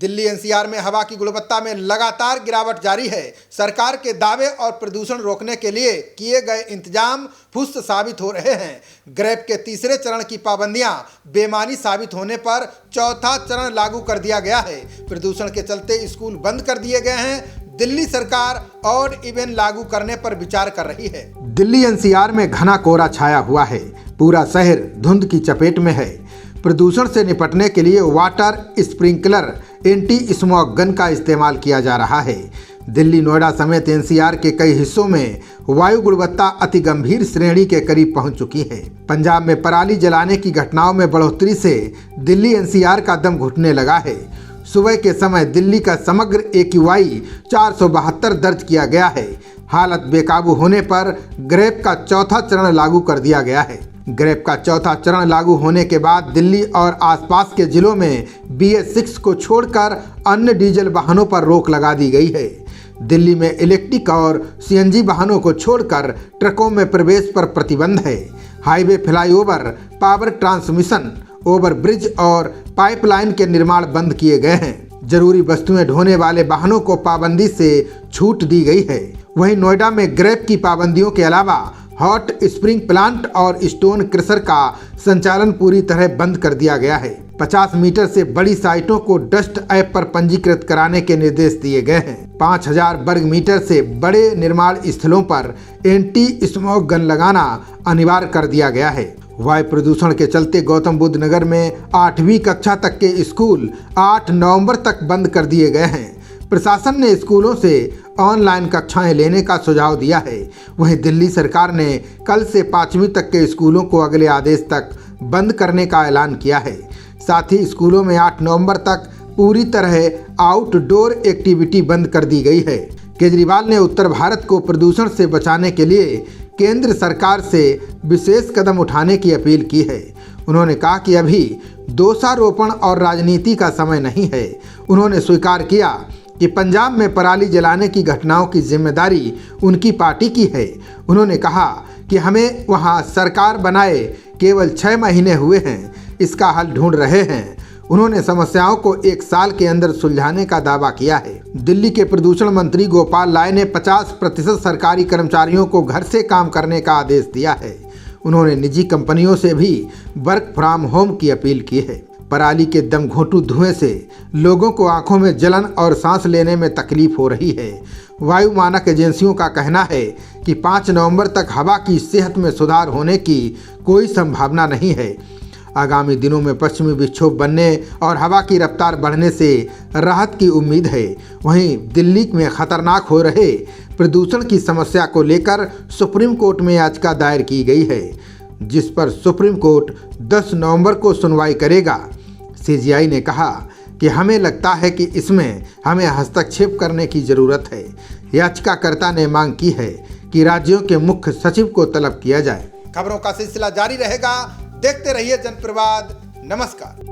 Delhi NCR में हवा की गुणवत्ता में लगातार गिरावट जारी है। सरकार के दावे और प्रदूषण रोकने के लिए किए गए इंतजाम फुस्त साबित हो रहे हैं। ग्रेप के तीसरे चरण की पाबंदियां बेमानी साबित होने पर चौथा चरण लागू कर दिया गया है। प्रदूषण के चलते स्कूल बंद कर दिए गए हैं। दिल्ली सरकार और इवेंट लागू करने पर विचार कर रही है। दिल्ली एनसीआर में घना कोहरा छाया हुआ है। पूरा शहर धुंध की चपेट में है। प्रदूषण से निपटने के लिए water sprinkler anti smog gun का इस्तेमाल किया जा रहा है। दिल्ली, नोएडा समेत एनसीआर के कई हिस्सों में वायु गुणवत्ता अति गंभीर श्रेणी के करीब पहुंच चुकी है। पंजाब में पराली जलाने की घटनाओं में बढ़ोतरी से दिल्ली एनसीआर का दम घुटने लगा है। सुबह के समय दिल्ली का समग्र AQI 472 दर्ज किया गया है। हालत बेकाबू होने पर ग्रेप का चौथा चरण लागू कर दिया गया है। ग्रेप का चौथा चरण लागू होने के बाद दिल्ली और आसपास के जिलों में BS6 को छोड़कर अन्य डीजल वाहनों पर रोक लगा दी गई है। दिल्ली में इलेक्ट्रिक और CNG वाहनों को छोड़कर ट्रकों में प्रवेश पर प्रतिबंध है। Highway, flyover, power transmission, overbridge और पाइपलाइन के निर्माण बंद किए गए हैं। जरूरी वस्तुएं ढोने वाले वाहनों को पाबंदी से छूट दी गई है। वहीं नोएडा में ग्रेप की पाबंदियों के अलावा हॉट स्प्रिंग प्लांट और स्टोन क्रशर का संचालन पूरी तरह बंद कर दिया गया है। 50 मीटर से बड़ी साइटों को डस्ट ऐप पर पंजीकृत कराने के निर्देश दिए गए हैं। 5000 वर्ग मीटर से बड़े निर्माण स्थलों पर एंटी स्मॉग गन लगाना अनिवार्य कर दिया गया है। वायु प्रदूषण के चलते गौतम बुद्ध नगर में 8वीं कक्षा तक के स्कूल 8 नवंबर तक बंद कर दिए गए हैं। प्रशासन ने स्कूलों से ऑनलाइन कक्षाएं लेने का सुझाव दिया है। वहीं दिल्ली सरकार ने कल से 5वीं तक के स्कूलों को अगले आदेश तक बंद करने का ऐलान किया है। साथ ही स्कूलों में 8 नवंबर तक पूरी तरह आउटडोर एक्टिविटी बंद कर दी गई है। केजरीवाल ने उत्तर भारत को प्रदूषण से बचाने के लिए केंद्र सरकार से विशेष कदम उठाने की अपील की है। उन्होंने कहा कि अभी दोषारोपण और राजनीति का समय नहीं है। उन्होंने स्वीकार किया कि पंजाब में पराली जलाने की घटनाओं की जिम्मेदारी उनकी पार्टी की है। उन्होंने कहा कि हमें वहां सरकार बनाए केवल 6 महीने हुए हैं, इसका हल ढूंढ रहे हैं। उन्होंने समस्याओं को 1 साल के अंदर सुलझाने का दावा किया है। दिल्ली के प्रदूषण मंत्री गोपाल राय ने 50% सरकारी कर्मचारियों को घर से काम करने का आदेश दिया है। उन्होंने निजी कंपनियों से भी वर्क फ्रॉम होम की अपील की है। पराली के दम घोंटू धुएं से लोगों को आंखों में जलन और सांस लेने में तकलीफ हो रही है। वायु मानक एजेंसियों का कहना है कि 5 नवंबर तक हवा की सेहत में सुधार होने की कोई संभावना नहीं है। आगामी दिनों में पश्चिमी विक्षोभ बनने और हवा की रफ्तार बढ़ने से राहत की उम्मीद है। वहीं दिल्ली में खतरनाक हो रहे प्रदूषण की समस्या को लेकर सुप्रीम कोर्ट में याचिका दायर की गई है, जिस पर सुप्रीम कोर्ट 10 नवंबर को सुनवाई करेगा। CGI ने कहा कि हमें लगता है कि इसमें हमें हस्तक्षेप करने की ज़रूरत है। याचिकाकर्ता ने मांग की है कि राज्यों के मुख्य सचिव को तलब किया जाए। खबरों का सिलसिला जारी रहेगा। देखते रहिए जनप्रवाद। नमस्कार।